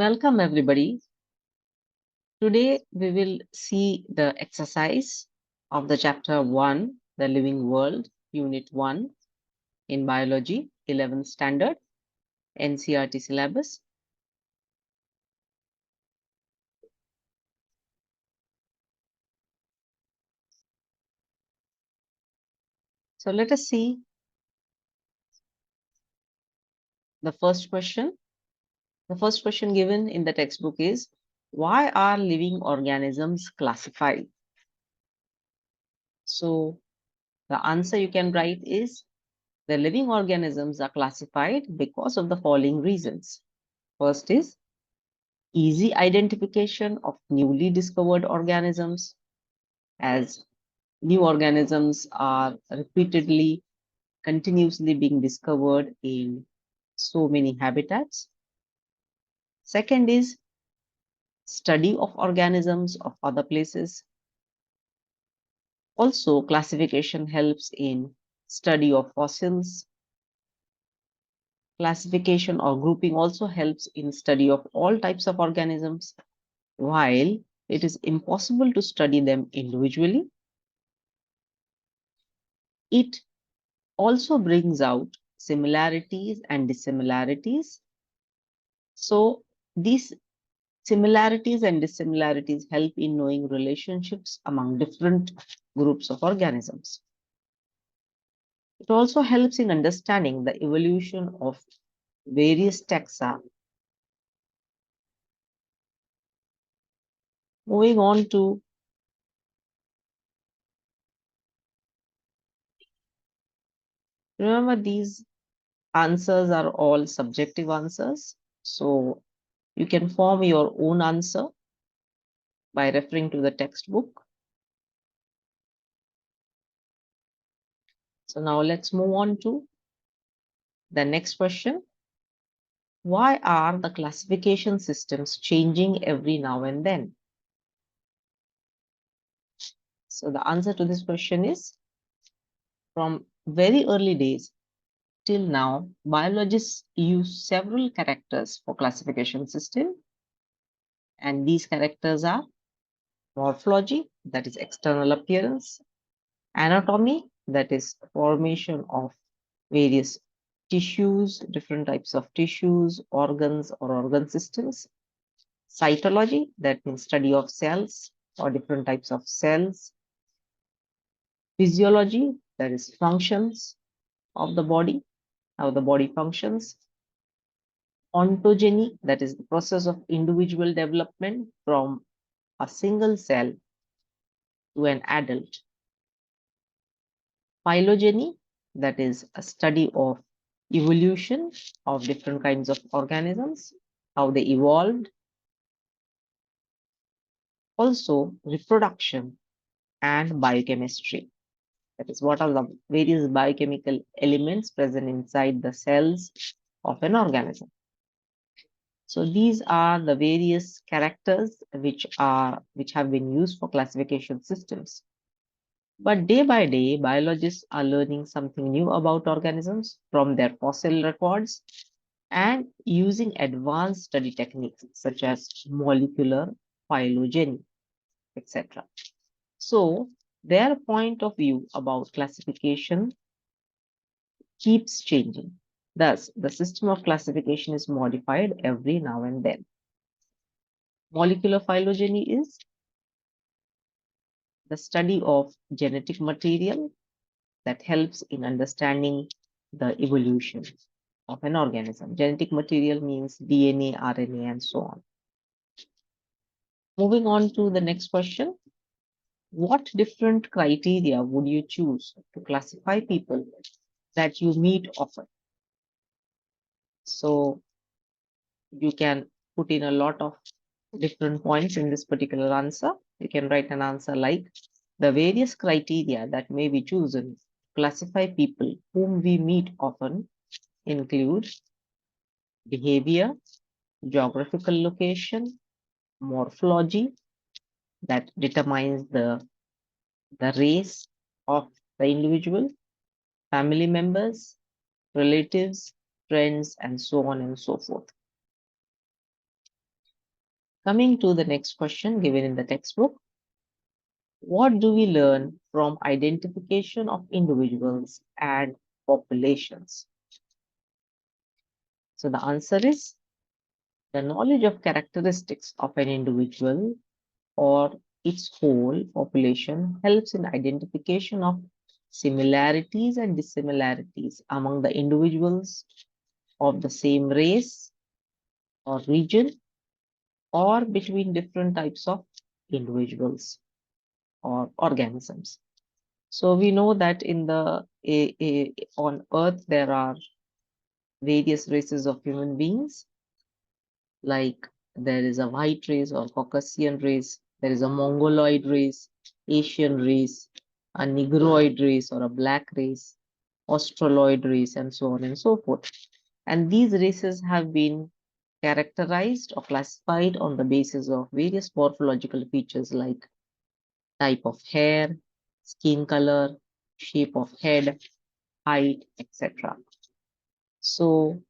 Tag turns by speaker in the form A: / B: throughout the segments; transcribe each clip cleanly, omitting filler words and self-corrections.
A: Welcome everybody. Today we will see the exercise of the chapter 1, the living world, unit 1 in biology, 11th standard, NCERT syllabus. So let us see the first question. The first question given in the textbook is, why are living organisms classified? So the answer you can write is, the living organisms are classified because of the following reasons. First is easy identification of newly discovered organisms, as new organisms are repeatedly, continuously being discovered in so many habitats. Second is study of organisms of other places. Also, classification helps in study of fossils. Classification or grouping also helps in study of all types of organisms, while it is impossible to study them individually. It also brings out similarities and dissimilarities. So these similarities and dissimilarities help in knowing relationships among different groups of organisms. It also helps in understanding the evolution of various taxa. Moving on to remember, these answers are all subjective answers. So you can form your own answer by referring to the textbook. So now let's move on to the next question. Why are the classification systems changing every now and then? So the answer to this question is, from very early days till now, biologists use several characters for classification system, and these characters are morphology, that is external appearance; anatomy, that is formation of various tissues, different types of tissues, organs or organ systems; cytology, that means study of cells or different types of cells; physiology, that is functions of the body, how the body functions; ontogeny, that is the process of individual development from a single cell to an adult; phylogeny, that is a study of evolution of different kinds of organisms, how they evolved; also reproduction and biochemistry, that is what are the various biochemical elements present inside the cells of an organism. So these are the various characters which have been used for classification systems. But day by day, biologists are learning something new about organisms from their fossil records and using advanced study techniques such as molecular phylogeny, etc. So their point of view about classification keeps changing. Thus, the system of classification is modified every now and then. Molecular phylogeny is the study of genetic material that helps in understanding the evolution of an organism. Genetic material means DNA, RNA, and so on. Moving on to the next question. What different criteria would you choose to classify people that you meet often? So you can put in a lot of different points in this particular answer. You can write an answer like, the various criteria that may be chosen to classify people whom we meet often include behavior, geographical location, morphology, that determines the race of the individual, family members, relatives, friends, and so on and so forth. Coming to the next question given in the textbook, what do we learn from identification of individuals and populations? So the answer is the knowledge of characteristics of an individual or its whole population helps in identification of similarities and dissimilarities among the individuals of the same race or region or between different types of individuals or organisms. So we know that in on Earth there are various races of human beings, like there is a white race or Caucasian race, there is a Mongoloid race, Asian race, a Negroid race or a black race, Australoid race, and so on and so forth. And these races have been characterized or classified on the basis of various morphological features like type of hair, skin color, shape of head, height, etc. So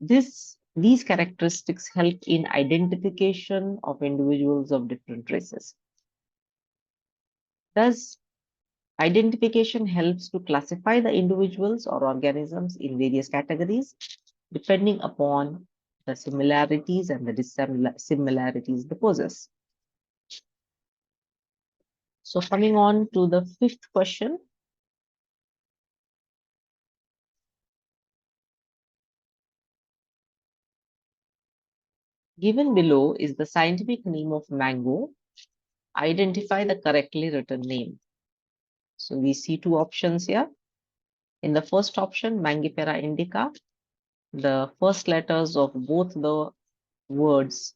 A: these characteristics help in identification of individuals of different races. Thus, identification helps to classify the individuals or organisms in various categories depending upon the similarities and the dissimilarities they possess. So coming on to the fifth question. Given below is the scientific name of mango. Identify the correctly written name. So we see two options here. In the first option, Mangifera indica, the first letters of both the words,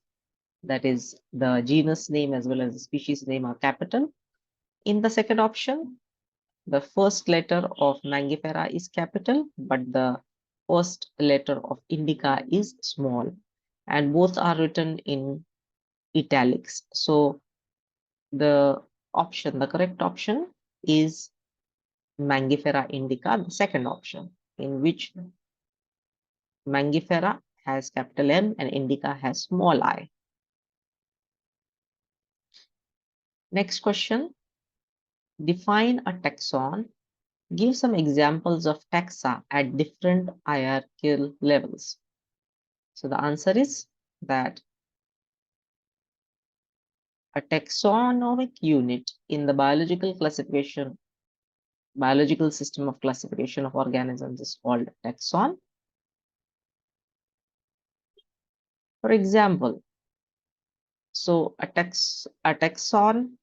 A: that is the genus name as well as the species name, are capital. In the second option, the first letter of Mangifera is capital, but the first letter of indica is small, and both are written in italics. So the correct option is Mangifera indica, the second option, in which Mangifera has capital M and indica has small I. Next question. Define a taxon. Give some examples of taxa at different hierarchical levels. So the answer is that a taxonomic unit in the biological system of classification of organisms is called taxon. For example, so a taxon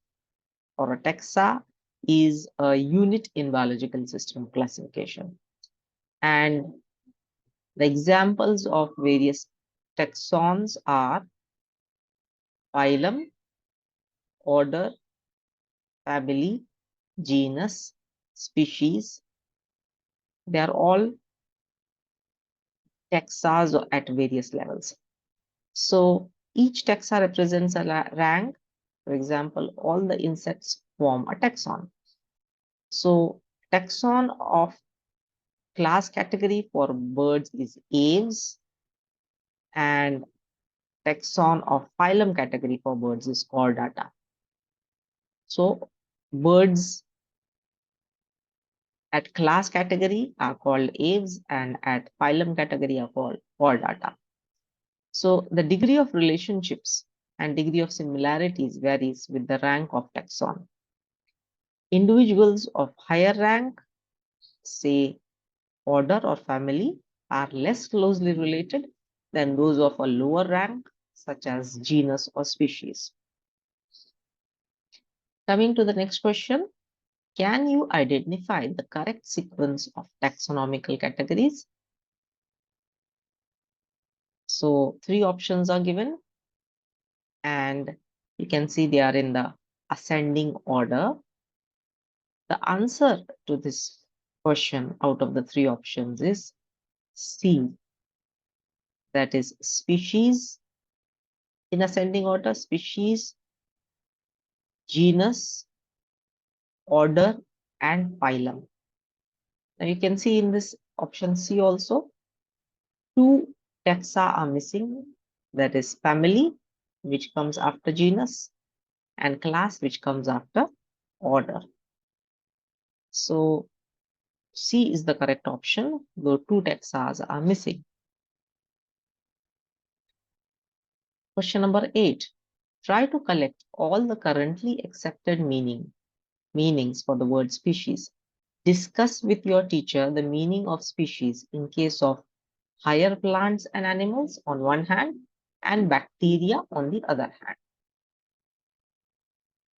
A: or a taxa is a unit in biological system classification. And the examples of various taxons are phylum, order, family, genus, species. They are all taxas at various levels. So each taxa represents a rank. For example, all the insects form a taxon. So taxon of class category for birds is aves, and taxon of phylum category for birds is chordata. So birds at class category are called aves and at phylum category are called chordata. So the degree of relationships and degree of similarities varies with the rank of taxon. Individuals of higher rank, say order or family, are less closely related than those of a lower rank, such as genus or species. Coming to the next question, can you identify the correct sequence of taxonomical categories? So three options are given, and you can see they are in the ascending order. The answer to this question out of the three options is C, that is species in ascending order, species, genus, order, and phylum. Now you can see in this option C also, two taxa are missing, that is family which comes after genus, and class, which comes after order. So C is the correct option, though two taxas are missing. Question number 8. Try to collect all the currently accepted meanings for the word species. Discuss with your teacher the meaning of species in case of higher plants and animals on one hand and bacteria on the other hand.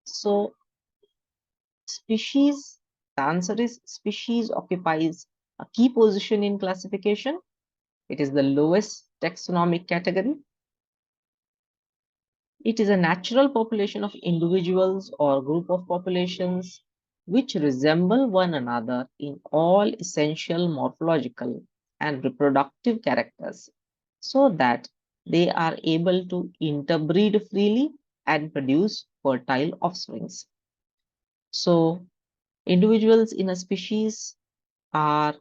A: So species, the answer is species occupies a key position in classification. It is the lowest taxonomic category. It is a natural population of individuals or group of populations which resemble one another in all essential morphological and reproductive characters so that they are able to interbreed freely and produce fertile offsprings. So individuals in a species are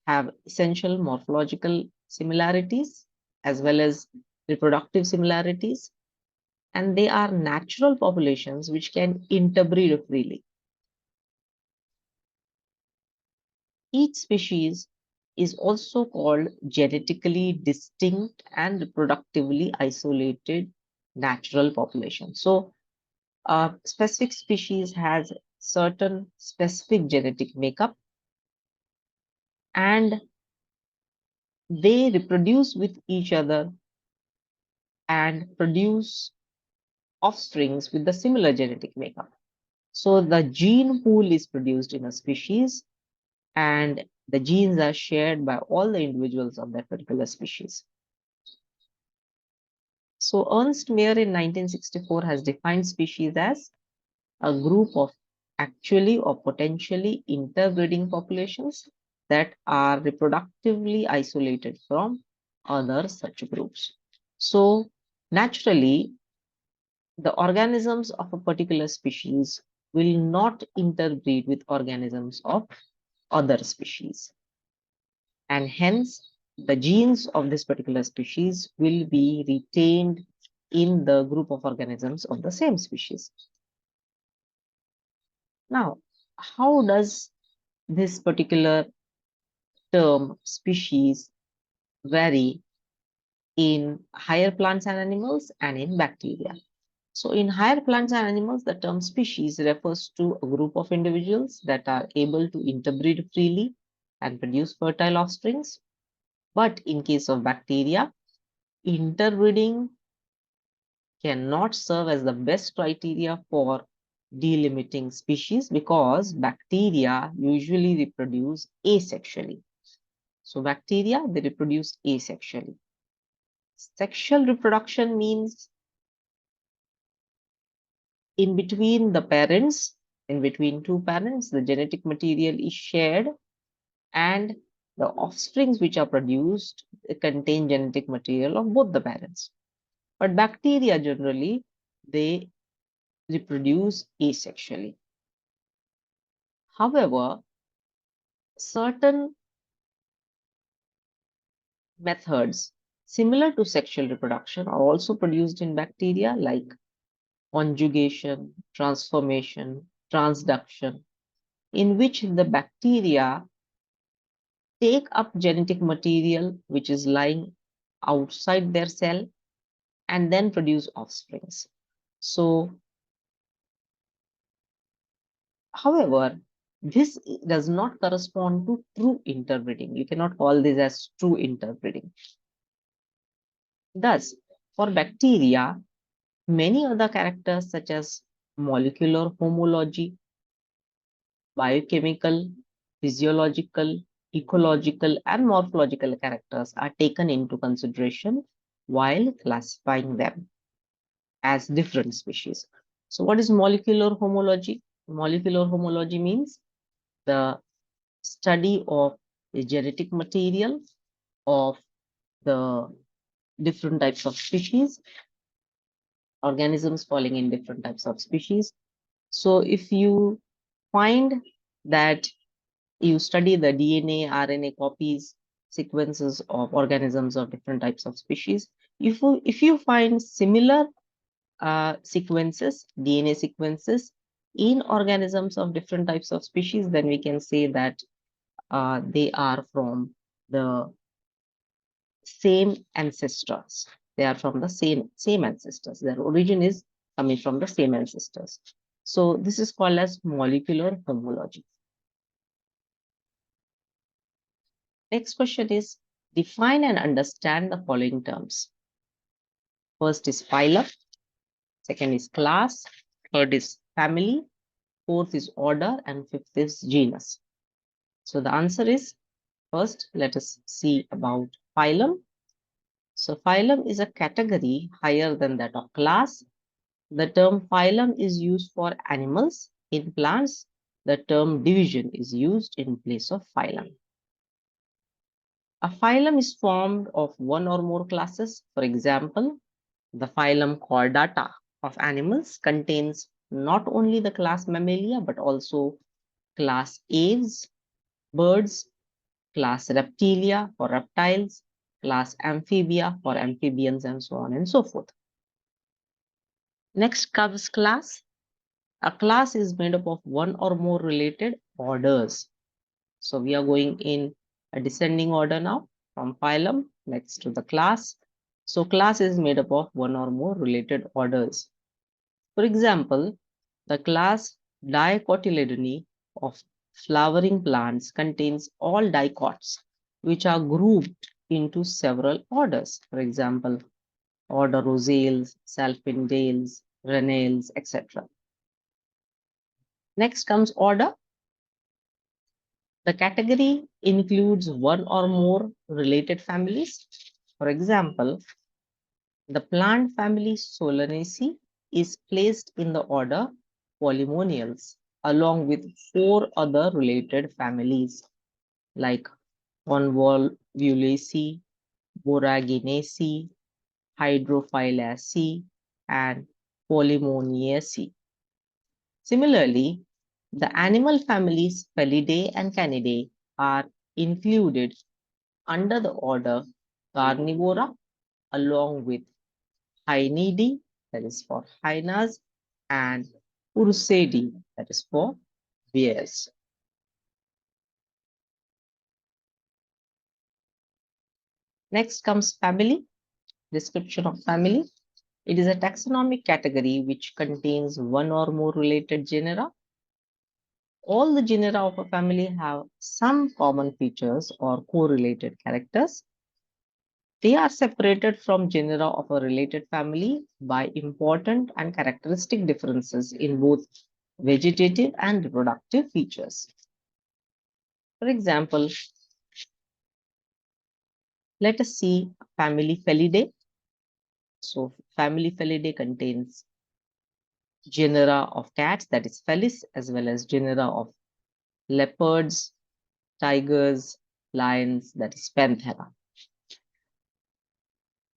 A: have essential morphological similarities as well as reproductive similarities, and they are natural populations which can interbreed freely. Each species is also called genetically distinct and reproductively isolated natural population. So, a specific species has certain specific genetic makeup and they reproduce with each other and produce offsprings with the similar genetic makeup. So the gene pool is produced in a species and the genes are shared by all the individuals of that particular species. So Ernst Mayr in 1964 has defined species as a group of actually or potentially interbreeding populations that are reproductively isolated from other such groups. So naturally, the organisms of a particular species will not interbreed with organisms of other species. And hence, the genes of this particular species will be retained in the group of organisms of the same species. Now, how does this particular term species vary in higher plants and animals and in bacteria? So in higher plants and animals, the term species refers to a group of individuals that are able to interbreed freely and produce fertile offsprings. But in case of bacteria, interbreeding cannot serve as the best criteria for delimiting species because bacteria usually reproduce asexually. So bacteria, they reproduce asexually. Sexual reproduction means in between the parents, in between two parents, the genetic material is shared and the offsprings which are produced contain genetic material of both the parents. But bacteria generally, they reproduce asexually. However, certain methods similar to sexual reproduction are also produced in bacteria like conjugation, transformation, transduction, in which the bacteria take up genetic material which is lying outside their cell and then produce offsprings. So, however, this does not correspond to true interbreeding. You cannot call this as true interbreeding. Thus, for bacteria, many other characters such as molecular homology, biochemical, physiological, ecological, and morphological characters are taken into consideration while classifying them as different species. So, what is molecular homology? Molecular homology means the study of the genetic material of the different types of species, organisms falling in different types of species. So, if you find that you study the DNA, RNA copies, sequences of organisms of different types of species. If you find similar sequences, DNA sequences in organisms of different types of species, then we can say that they are from the same ancestors. They are from the same ancestors. Their origin is coming from the same ancestors. So this is called as molecular homology. Next question is define and understand the following terms. First is phylum, second is class, third is family, fourth is order, and fifth is genus. So the answer is first, let us see about phylum. So phylum is a category higher than that of class. The term phylum is used for animals. In plants, the term division is used in place of phylum. A phylum is formed of one or more classes. For example, the phylum Chordata of animals contains not only the class Mammalia but also class Aves, birds, class Reptilia for reptiles, class Amphibia for amphibians, and so on and so forth. Next comes class. A class is made up of one or more related orders. So we are going in a descending order now from phylum next to the class. So class is made up of one or more related orders. For example, the class Dicotyledone of flowering plants contains all dicots, which are grouped into several orders. For example, order Rosales, Salpindales, Renales, etc. Next comes order. The category includes one or more related families. For example, the plant family Solanaceae is placed in the order Polymoniales along with four other related families like Convolvulaceae, Boraginaceae, Hydrophyllaceae, and Polymoniaceae. Similarly, the animal families Felidae and Canidae are included under the order Carnivora along with Hyenidae, that is for hyenas, and Ursidae, that is for bears. Next comes family, description of family. It is a taxonomic category which contains one or more related genera. All the genera of a family have some common features or correlated characters. They are separated from genera of a related family by important and characteristic differences in both vegetative and reproductive features. For example, let us see family Felidae. So family Felidae contains genera of cats, that is Felis, as well as genera of leopards, tigers, lions, that is Panthera.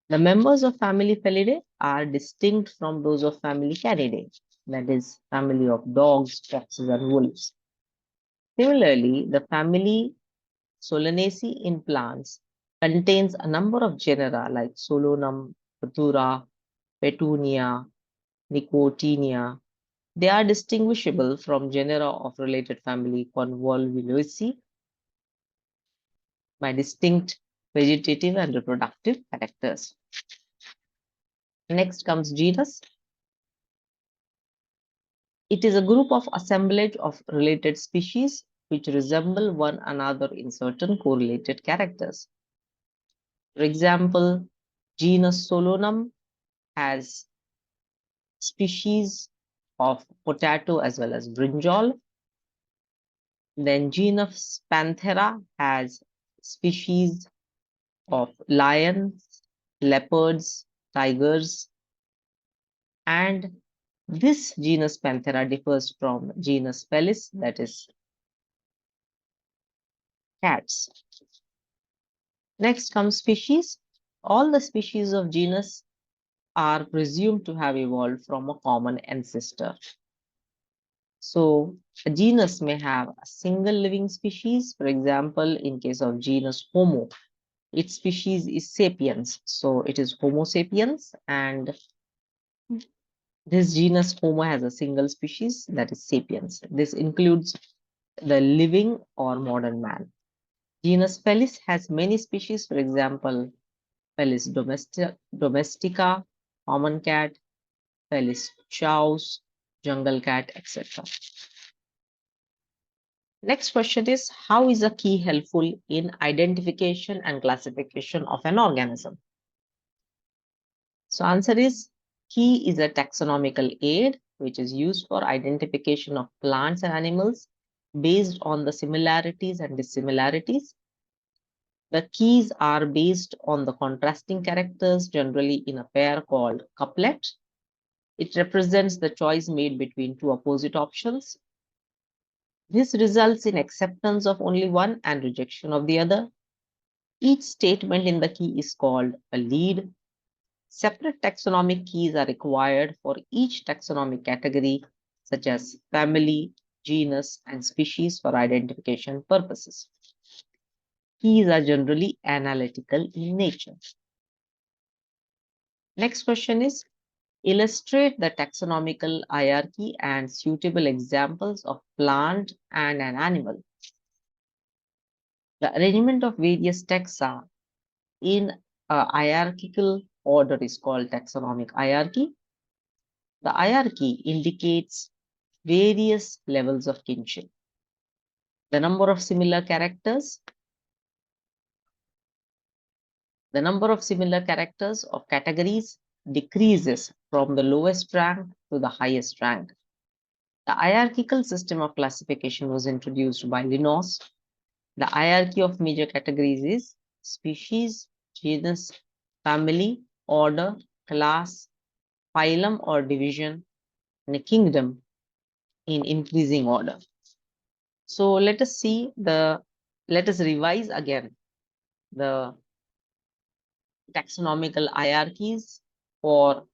A: The members of family Felidae are distinct from those of family Canidae, that is family of dogs, foxes, and wolves. Similarly, the family Solanaceae in plants contains a number of genera like Solanum, Phathura, Petunia, Nicotiana. They are distinguishable from genera of related family Convolvulaceae by distinct vegetative and reproductive characters. Next comes genus. It is a group of assemblage of related species which resemble one another in certain correlated characters. For example, genus Solanum has species of potato as well as brinjal. Then genus Panthera has species of lions, leopards, tigers, and this genus Panthera differs from genus Felis, that is cats. Next comes species. All the species of genus are presumed to have evolved from a common ancestor. So a genus may have a single living species. For example, in case of genus Homo, Its species is sapiens, so it is Homo sapiens, and this genus Homo has a single species, that is sapiens. This includes the living or modern man. Genus Felis has many species, for example, Felis domestica, common cat, Felis chaus, jungle cat, etc. Next question is, how is a key helpful in identification and classification of an organism? So answer is, key is a taxonomical aid which is used for identification of plants and animals based on the similarities and dissimilarities. The keys are based on the contrasting characters, generally in a pair called couplet. It represents the choice made between two opposite options. This results in acceptance of only one and rejection of the other. Each statement in the key is called a lead. Separate taxonomic keys are required for each taxonomic category, such as family, genus, and species for identification purposes. Keys are generally analytical in nature. Next question is, illustrate the taxonomical hierarchy and suitable examples of plant and an animal. The arrangement of various taxa in a hierarchical order is called taxonomic hierarchy. The hierarchy indicates various levels of kinship. The number of similar characters, the number of similar characters of categories decreases from the lowest rank to the highest rank. The hierarchical system of classification was introduced by Linnaeus. The hierarchy of major categories is species, genus, family, order, class, phylum or division, and a kingdom in increasing order. So let us revise again the taxonomical hierarchies for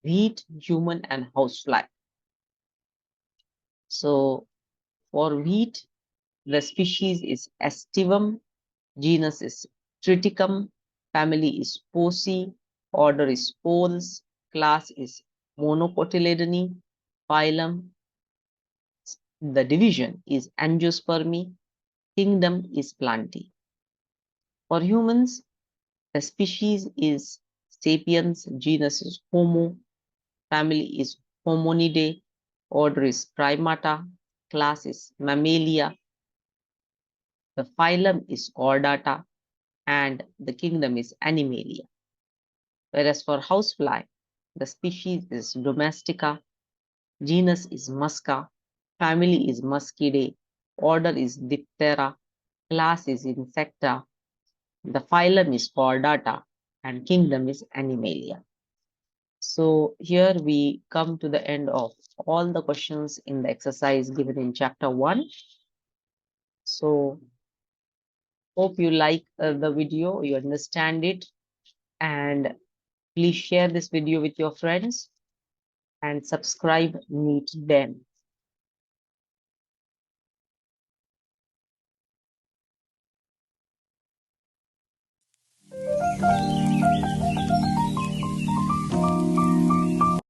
A: wheat, human, and housefly. So for wheat, the species is Aestivum, genus is Triticum, family is Poaceae, order is Poles, class is Monocotyledone, phylum, the division is Angiospermi, kingdom is Plantae. For humans, the species is Sapiens, genus is Homo, family is Hominidae, order is Primata, class is Mammalia, the phylum is Chordata, and the kingdom is Animalia. Whereas for housefly, the species is Domestica, genus is Musca, family is Muscidae, order is Diptera, class is Insecta, the phylum is Chordata, and kingdom is Animalia. So here we come to the end of all the questions in the exercise given in chapter 1. So hope you like the video, you understand it, and please share this video with your friends and subscribe Meet them.